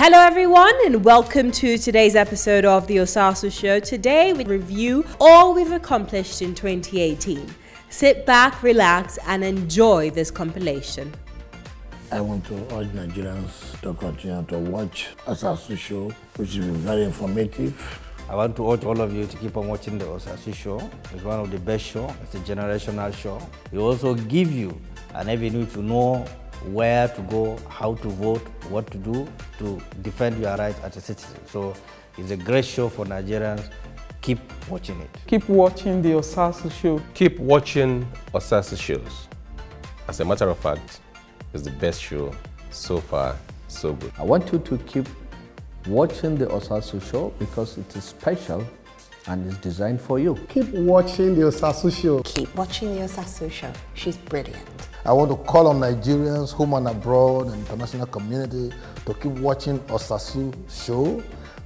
Hello everyone and welcome to today's episode of the Osasu Show. Today we review all we've accomplished in 2018. Sit back, relax and enjoy this compilation. I want to urge Nigerians to continue to watch Osasu Show, which will be very informative. I want to urge all of you to keep on watching the Osasu Show. It's one of the best shows. It's a generational show. It will also give you an avenue to know where to go, how to vote, what to do to defend your rights as a citizen. So it's a great show for Nigerians. Keep watching it. Keep watching the Osasu Show. Keep watching Osasu shows. As a matter of fact, it's the best show so far, so good. I want you to keep watching the Osasu Show because it is special and it's designed for you. Keep watching the Osasu Show. Keep watching the Osasu Show. She's brilliant. I want to call on Nigerians, home and abroad, and international community to keep watching Osasu Show.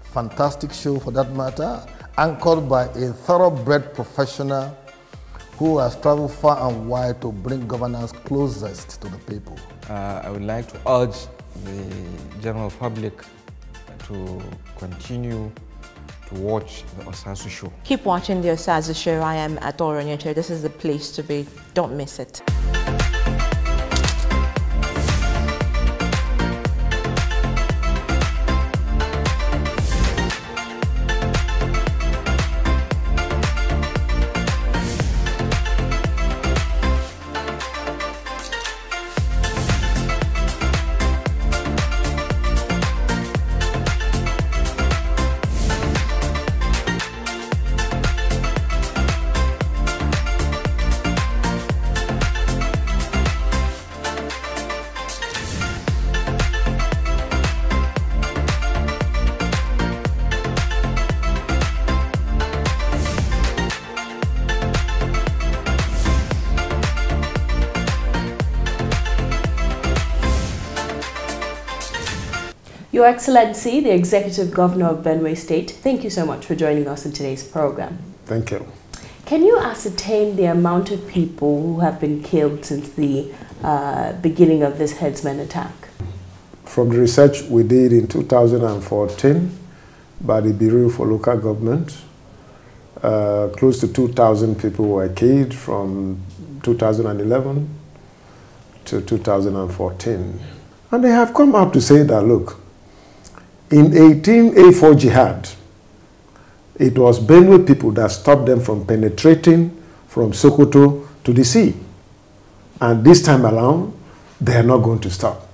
Fantastic show for that matter, anchored by a thoroughbred professional who has traveled far and wide to bring governance closest to the people. I would like to urge the general public to continue to watch the Osasu Show. Keep watching the Osasu Show. I am at Oronyeche. This is the place to be. Don't miss it. Your Excellency, the Executive Governor of Benue State, thank you so much for joining us in today's program. Thank you. Can you ascertain the amount of people who have been killed since the beginning of this herdsmen attack? From the research we did in 2014 by the Bureau for Local Government, close to 2,000 people were killed from 2011 to 2014. And they have come out to say that, look, in 1884 jihad, it was Benue people that stopped them from penetrating from Sokoto to the sea. And this time around, they are not going to stop.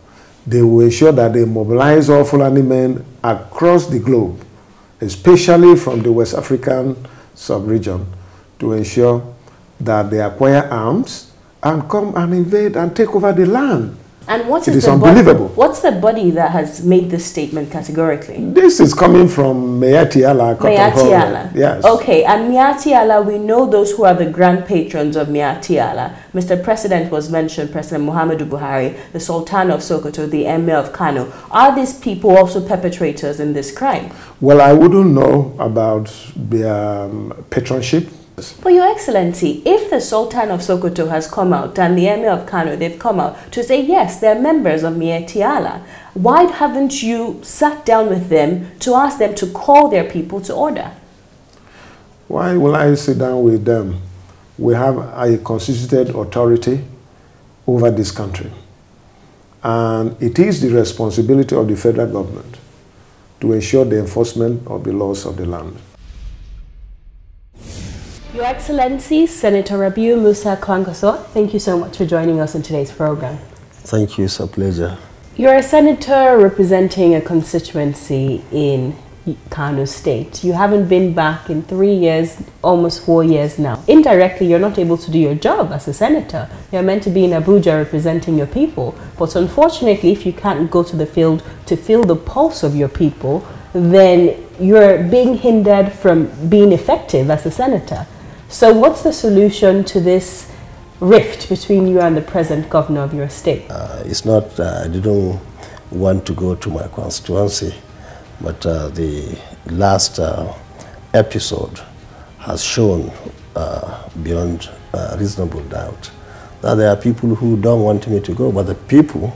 They will ensure that they mobilize all Fulani men across the globe, especially from the West African sub-region, to ensure that they acquire arms and come and invade and take over the land. And what it is the unbelievable. What's the body that has made this statement categorically? This is coming from Mayati Allah. Mayati Allah. Yes. Okay, and Mayati Allah, we know those who are the grand patrons of Mayati Allah. Mr. President was mentioned, President Muhammadu Buhari, the Sultan of Sokoto, the Emir of Kano. Are these people also perpetrators in this crime? Well, I wouldn't know about their patronship. But Your Excellency, if the Sultan of Sokoto has come out and the Emir of Kano, they've come out to say, yes, they're members of Mayati Allah, why haven't you sat down with them to ask them to call their people to order? Why will I sit down with them? We have a constituted authority over this country. And it is the responsibility of the federal government to ensure the enforcement of the laws of the land. Your Excellency, Senator Rabiu Musa Kwankwaso, thank you so much for joining us in today's program. Thank you, it's a pleasure. You're a senator representing a constituency in Kano State. You haven't been back in 3 years, almost 4 years now. Indirectly, you're not able to do your job as a senator. You're meant to be in Abuja representing your people. But unfortunately, if you can't go to the field to feel the pulse of your people, then you're being hindered from being effective as a senator. So what's the solution to this rift between you and the present governor of your state? It's not, I didn't want to go to my constituency, but the last episode has shown beyond reasonable doubt that there are people who don't want me to go, but the people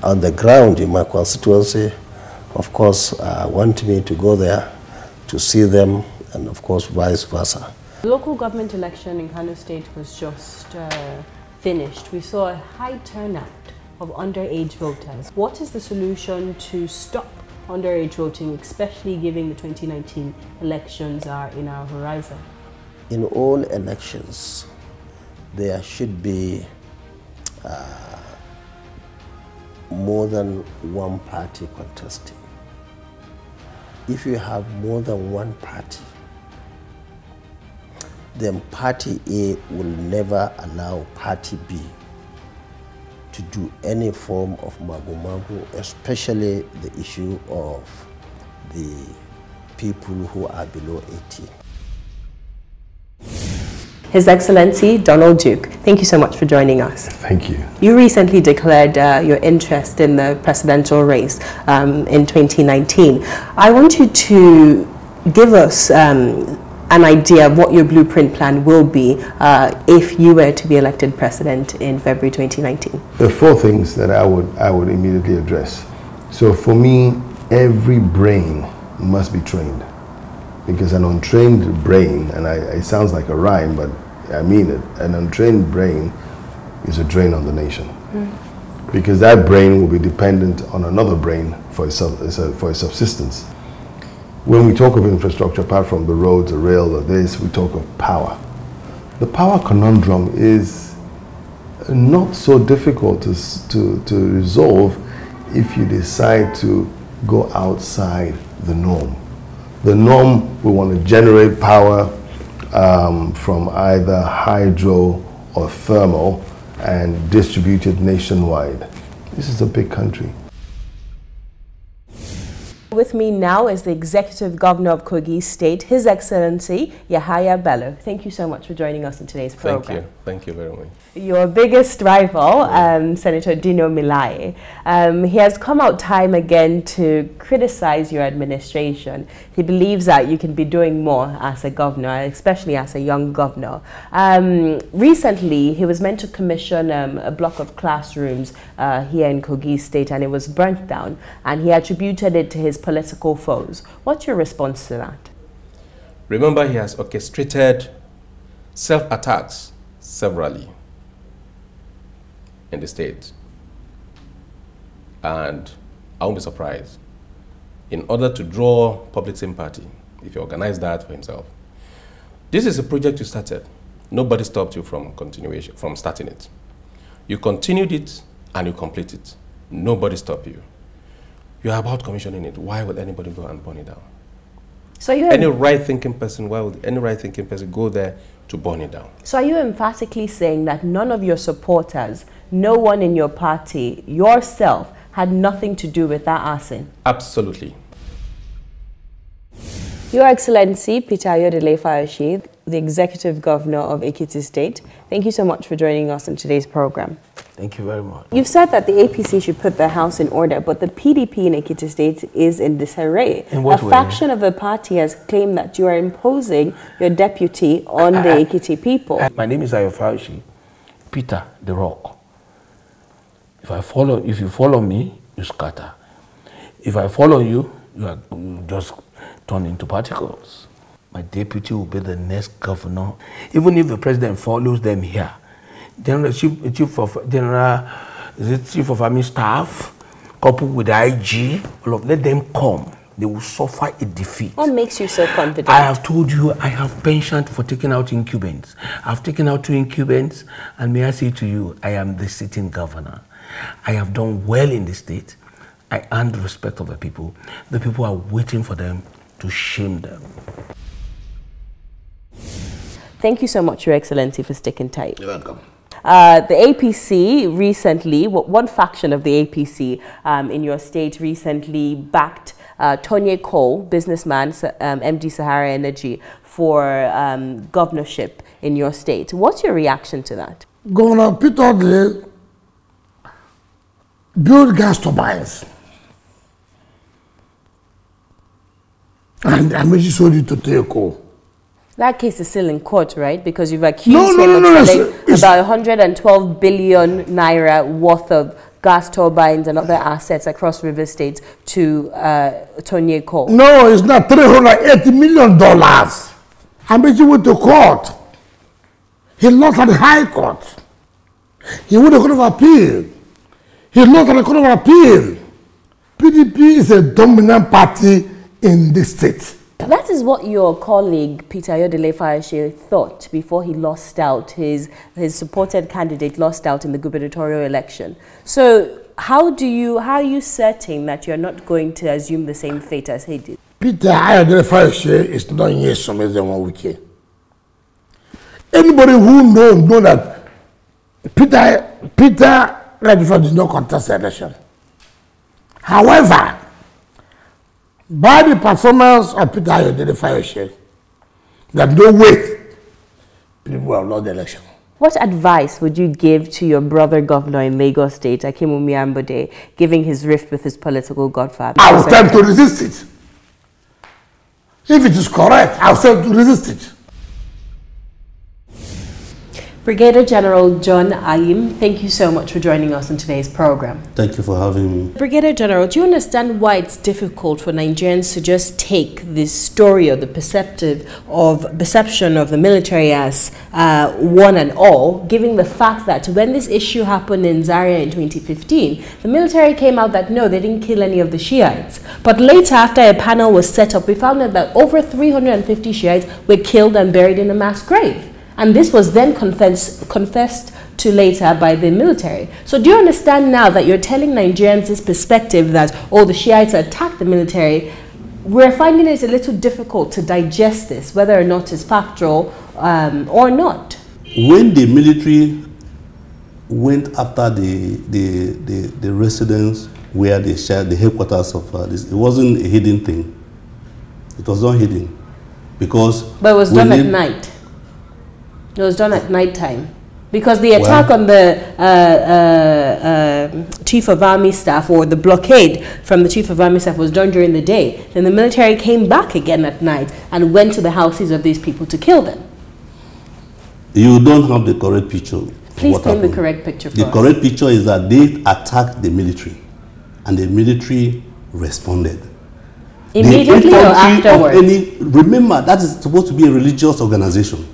on the ground in my constituency of course, want me to go there to see them, and of course, vice versa. The local government election in Kano State was just finished. We saw a high turnout of underage voters. What is the solution to stop underage voting, especially given the 2019 elections are in our horizon? In all elections, there should be more than one party contesting. If you have more than one party, then party A will never allow party B to do any form of magu-magu, especially the issue of the people who are below 18. His Excellency Donald Duke, thank you so much for joining us. Thank you. You recently declared your interest in the presidential race in 2019. I want you to give us an idea of what your blueprint plan will be if you were to be elected president in February 2019. There are four things that I would immediately address. So for me, every brain must be trained. Because an untrained brain, and it sounds like a rhyme, but I mean it, an untrained brain is a drain on the nation. Because that brain will be dependent on another brain for its subsistence. When we talk of infrastructure, apart from the roads, the rail, or this, we talk of power. The power conundrum is not so difficult to resolve if you decide to go outside the norm. The norm, we want to generate power from either hydro or thermal and distribute it nationwide. This is a big country. With me now is the Executive Governor of Kogi State, His Excellency Yahaya Bello. Thank you so much for joining us in today's program. Thank you very much. Your biggest rival, Senator Dino Milai, he has come out time again to criticize your administration. He believes that you can be doing more as a governor, especially as a young governor. Recently, he was meant to commission a block of classrooms here in Kogi State, and it was burnt down, and he attributed it to his political foes. What's your response to that? Remember, he has orchestrated self-attacks severally in the state. And I won't be surprised. In order to draw public sympathy, if you organize that for himself. This is a project you started. Nobody stopped you from starting it. You continued it and you complete it. Nobody stopped you. You are about commissioning it. Why would anybody go and burn it down? So you any right-thinking person, why would any right-thinking person go there to burn it down? So are you emphatically saying that none of your supporters, no one in your party, yourself, had nothing to do with that arson? Absolutely. Your Excellency Peter Ayodele Fayose, the Executive Governor of Ekiti State, thank you so much for joining us in today's program. Thank you very much. You've said that the APC should put their house in order, but the PDP in Ekiti State is in disarray. In what way? A faction of the party has claimed that you are imposing your deputy on the Ekiti people. My name is Ayodele Fayose, Peter the Rock. If you follow me, you scatter. If I follow you, you just turn into particles. My deputy will be the next governor. Even if the president follows them here, chief of army staff, coupled with the IG, let them come. They will suffer a defeat. What makes you so confident? I have told you I have pensioned for taking out incumbents. I've taken out 2 incumbents, and may I say to you, I am the sitting governor. I have done well in the state. I earned the respect of the people. The people are waiting for them to shame them. Thank you so much, Your Excellency, for sticking tight. You're welcome. The APC recently, one faction of the APC in your state recently backed Tony Cole, businessman, MD Sahara Energy, for governorship in your state. What's your reaction to that? Governor Peter Day built gas turbines. And Amechi sold it to Teco. That case is still in court, right? Because you've accused him of selling about 112 billion naira worth of gas turbines and other assets across River State to Tonye Coal? No, it's not $380 million. Amaechi went to court. He lost at the High Court. He went to the Court of Appeal. He lost at the Court of Appeal. PDP is a dominant party in this state. That is what your colleague Peter Ayodele Fayose thought before he lost out, his supported candidate lost out in the gubernatorial election. So how are you certain that you're not going to assume the same fate as he did? Peter Ayodele Fayose is not here some as 1 week. Anybody who know that Peter Ayodele did not contest the election. However, by the performance of Peter Ayodele Fayose, there's no way people will lose the election. What advice would you give to your brother governor in Lagos State, Akinwumi Ambode, giving his rift with his political godfather? I will tell him to resist it. If it is correct, I will tell him to resist it. Brigadier General John Ayim, thank you so much for joining us in today's program. Thank you for having me. Brigadier General, do you understand why it's difficult for Nigerians to just take this story or the perception of the military as one and all, given the fact that when this issue happened in Zaria in 2015, the military came out that no, they didn't kill any of the Shiites. But later, after a panel was set up, we found out that over 350 Shiites were killed and buried in a mass grave. And this was then confessed to later by the military. So do you understand now that you're telling Nigerians this perspective that, oh, the Shiites attacked the military? We're finding it a little difficult to digest this, whether or not it's factual or not. When the military went after the residence where they shared the headquarters of this, it wasn't a hidden thing. It was not hidden. But it was done at night. It was done at night time. Because the attack on the Chief of Army Staff, or the blockade from the Chief of Army Staff, was done during the day. Then the military came back again at night and went to the houses of these people to kill them. You don't have the correct picture. Please paint the correct picture for us. The correct picture is that they attacked the military and the military responded. Immediately or afterwards? Remember, that is supposed to be a religious organization.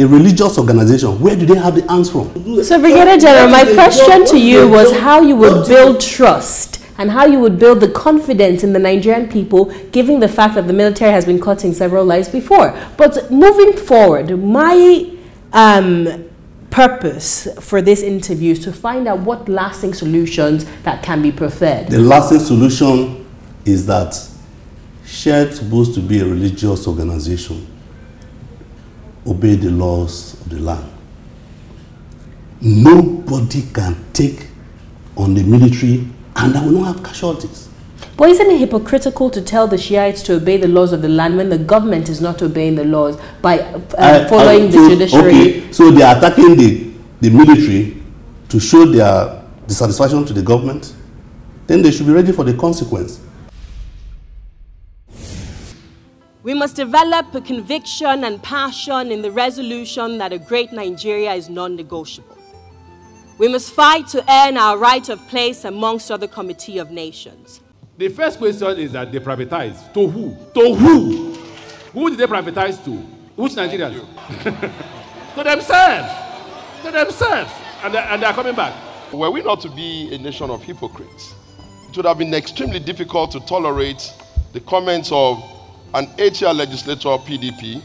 A religious organization, where do they have the arms from? So, Brigadier General, my question to you was how you would build trust and how you would build the confidence in the Nigerian people, given the fact that the military has been cutting several lives before. But moving forward, my purpose for this interview is to find out what lasting solutions that can be preferred. The lasting solution is that SHIELD is supposed to be a religious organization. Obey the laws of the land. Nobody can take on the military and that will not have casualties. But isn't it hypocritical to tell the Shiites to obey the laws of the land when the government is not obeying the laws by following the judiciary? Okay, so they are attacking the military to show their dissatisfaction to the government. Then they should be ready for the consequence. We must develop a conviction and passion in the resolution that a great Nigeria is non-negotiable. We must fight to earn our right of place amongst other committee of nations. The first question is that they privatize. To who? To who? Who did they privatize to? Which Nigerians? To themselves. To themselves. And they are coming back. Were we not to be a nation of hypocrites, it would have been extremely difficult to tolerate the comments of an 8-year legislator of PDP,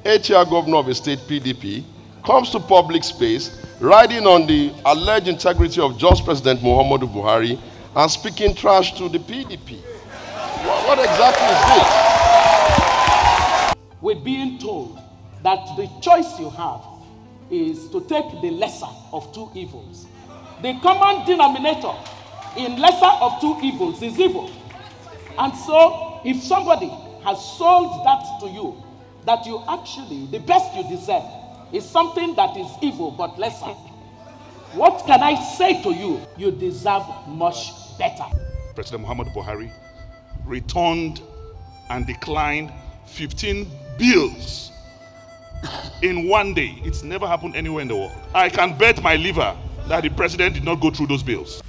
8-year governor of a state PDP, comes to public space, riding on the alleged integrity of just President Muhammadu Buhari and speaking trash to the PDP. What exactly is this? We're being told that the choice you have is to take the lesser of two evils. The common denominator in lesser of two evils is evil. And so, if somebody has sold that to you, that you actually, the best you deserve is something that is evil but lesser. What can I say to you? You deserve much better. President Muhammadu Buhari returned and declined 15 bills in one day. It's never happened anywhere in the world. I can bet my liver that the president did not go through those bills.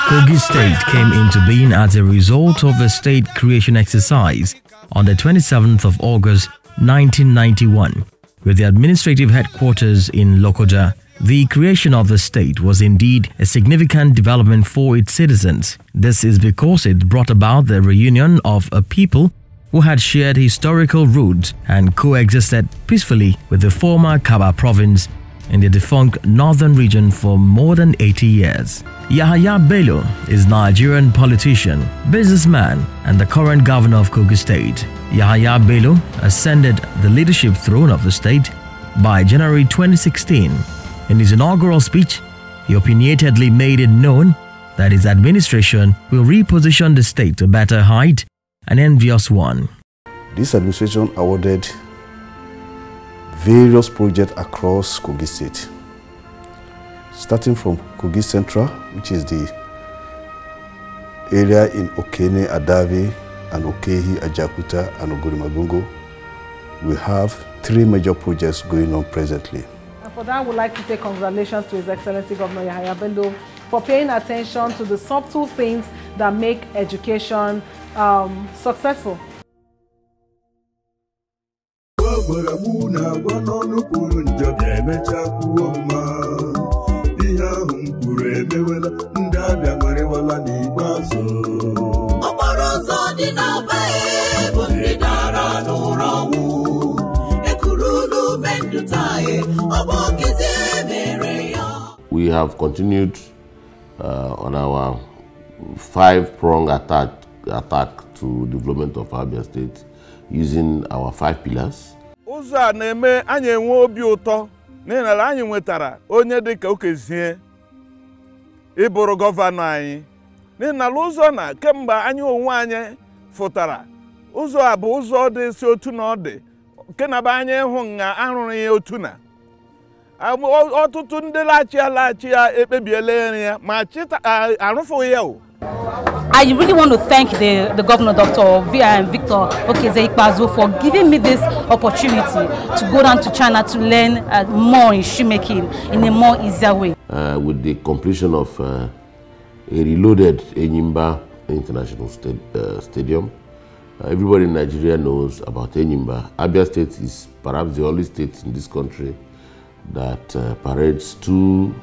Kogi State came into being as a result of a state creation exercise on the 27th of August 1991, with the administrative headquarters in Lokoja. The creation of the state was indeed a significant development for its citizens. This is because it brought about the reunion of a people who had shared historical roots and coexisted peacefully with the former Kaba province in the defunct northern region for more than 80 years. Yahaya Bello is a Nigerian politician, businessman, and the current governor of Kogi State. Yahaya Bello ascended the leadership throne of the state by January 2016. In his inaugural speech, he opinionatedly made it known that his administration will reposition the state to a better height, an envious one. This administration awarded various projects across Kogi State, starting from Kogi Central, which is the area in Okene, Adavi, and Okehi, Ajakuta, and Ogorimagungo. We have 3 major projects going on presently. And for that, I would like to say congratulations to His Excellency Governor Yahaya Bello for paying attention to the subtle things that make education successful. We have continued on our 5-pronged attack to development of Abia State using our 5 pillars. Ụzọ na-eme anyị enwe obi ụtọ na anyị nwetara onye dịka Okezie ịbụrụ gọvanọ anyị. N'ihi ụzọ na kemgbe anyị onwe anyị fụtara ụzọ a bụ ụzọ dị si otu na ọ dị nke na be anyị hụ nga arụrụ ya otu na ọtụtụ ndị lachi ya ekpebiela ya ma arụfụ ya o. I really want to thank the Governor, Dr. Victor Okezie-Ikpeazu, for giving me this opportunity to go down to China to learn more in shoemaking in a more easier way. With the completion of a reloaded Enyimba International Stadium, everybody in Nigeria knows about Enyimba. Abia State is perhaps the only state in this country that parades 2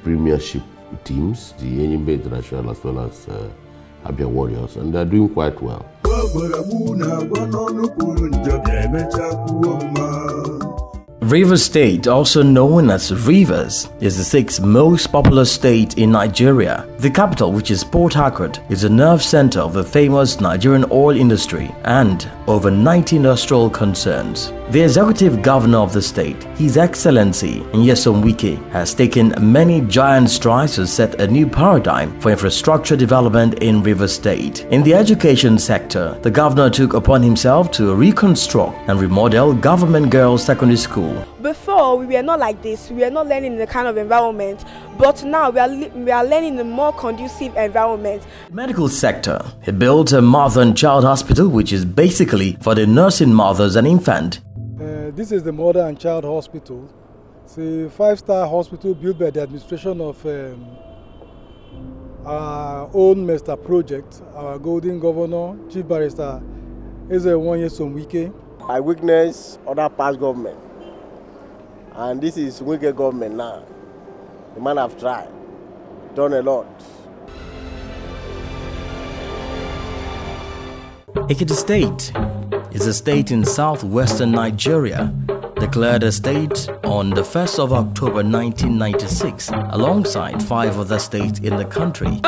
premiership teams, the Enyimba International as well as Abia Warriors, and they are doing quite well. Rivers State, also known as Rivers, is the 6th most populous state in Nigeria. The capital, which is Port Harcourt, is the nerve center of the famous Nigerian oil industry and over 90 industrial concerns. The executive governor of the state, His Excellency Nyesom Wike, has taken many giant strides to set a new paradigm for infrastructure development in Rivers State. In the education sector, the governor took upon himself to reconstruct and remodel Government Girls Secondary School. Before, we were not like this. We were not learning in the kind of environment, but now we are learning in a more conducive environment. Medical sector, he built a mother and child hospital, which is basically for the nursing mothers and infant. This is the Mother and Child Hospital. It's a 5-star hospital built by the administration of our own master project, our golden governor, Chief Barrister Nyesom Wike. I witnessed other past government, and this is Wike government now. The man have tried, done a lot. Ekiti State is a state in southwestern Nigeria, declared a state on the 1st of October 1996, alongside 5 other states in the country.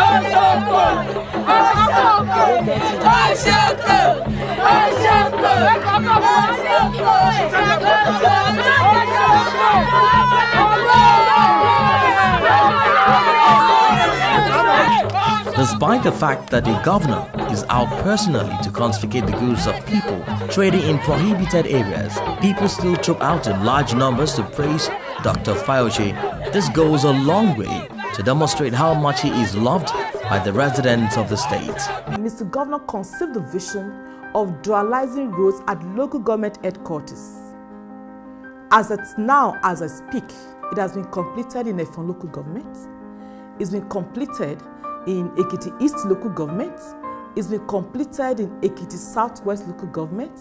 Despite the fact that the governor is out personally to confiscate the goods of people trading in prohibited areas, people still troop out in large numbers to praise Dr. Fauci. This goes a long way to demonstrate how much he is loved by the residents of the state. Mr. Governor conceived the vision of dualizing roads at local government headquarters. As it's now, as I speak, it has been completed in Efon local government. It's been completed in Ekiti East local government. It's been completed in Ekiti Southwest local government.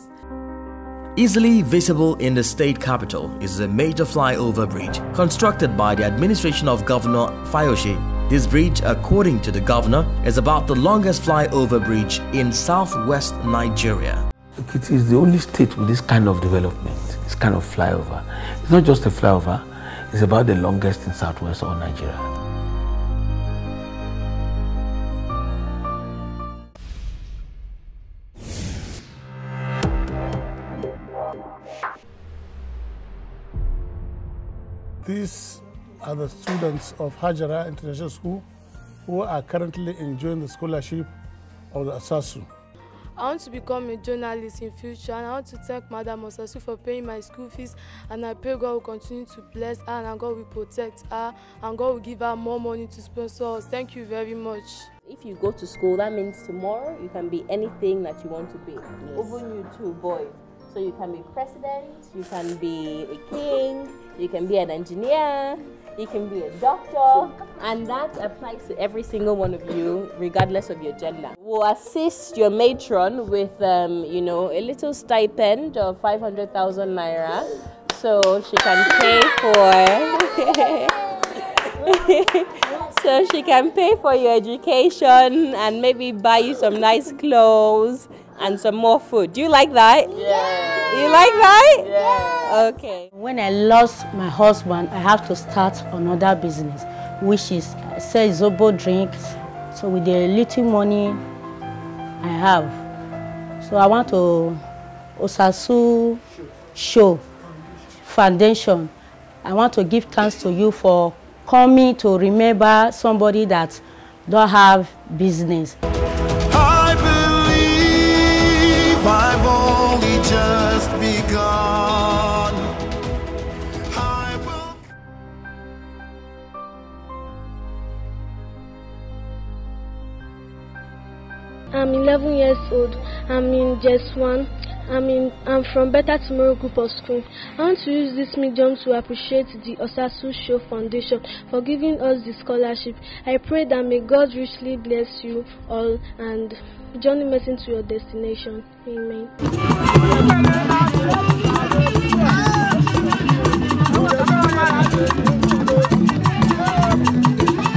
Easily visible in the state capital is a major flyover bridge constructed by the administration of Governor Fayose. This bridge, according to the governor, is about the longest flyover bridge in southwest Nigeria. Ekiti is the only state with this kind of development, this kind of flyover. It's not just a flyover, it's about the longest in southwest of Nigeria. These are the students of Hajara International School who are currently enjoying the scholarship of the Osasu. I want to become a journalist in future, and I want to thank Madam Osasu for paying my school fees, and I pray God will continue to bless her and God will protect her and God will give her more money to sponsor us. Thank you very much. If you go to school, that means tomorrow you can be anything that you want to be. Yes. Even you too, boys. So you can be president, you can be a king, you can be an engineer, you can be a doctor, and that applies to every single one of you, regardless of your gender. We'll assist your matron with, you know, a little stipend of 500,000 naira, so she can pay for, so she can pay for your education and maybe buy you some nice clothes and some more food. Do you like that? Yeah. You like that? Yeah. Okay. When I lost my husband, I have to start another business, which is sell Zobo drinks. So with the little money I have, so I want to Osasu Show Foundation. I want to give thanks to you for coming to remember somebody that don't have business. I've only just begun. I'm 11 years old. I'm in JS1. I'm from Better Tomorrow Group of School. I want to use this medium to appreciate the Osasu Show Foundation for giving us the scholarship. I pray that may God richly bless you all and journey me into your destination. Amen.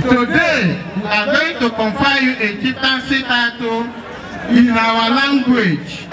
Today, we are going to confer you a chieftaincy title in our language.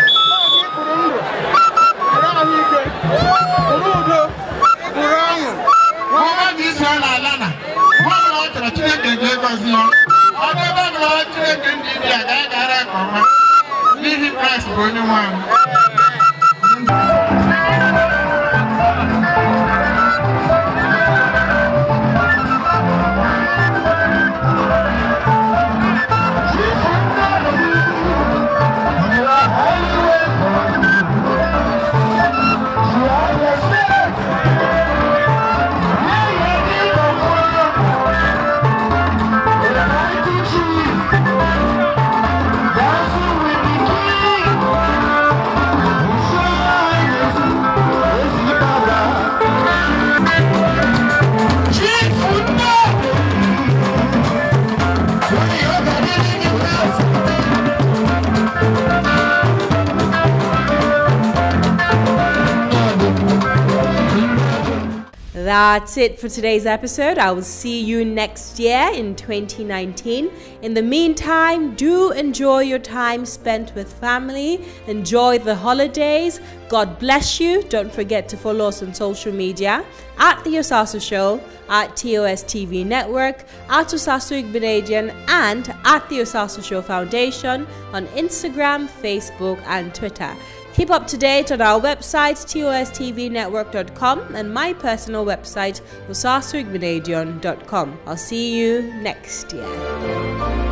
That's it for today's episode. I will see you next year in 2019. In the meantime, do enjoy your time spent with family. Enjoy the holidays. God bless you. Don't forget to follow us on social media at The Osasu Show, at TOS TV Network, at Osasu Igbinedian, and at The Osasu Show Foundation on Instagram, Facebook, and Twitter. Keep up to date on our website, tostvnetwork.com, and my personal website, osasuigbinedion.com. I'll see you next year.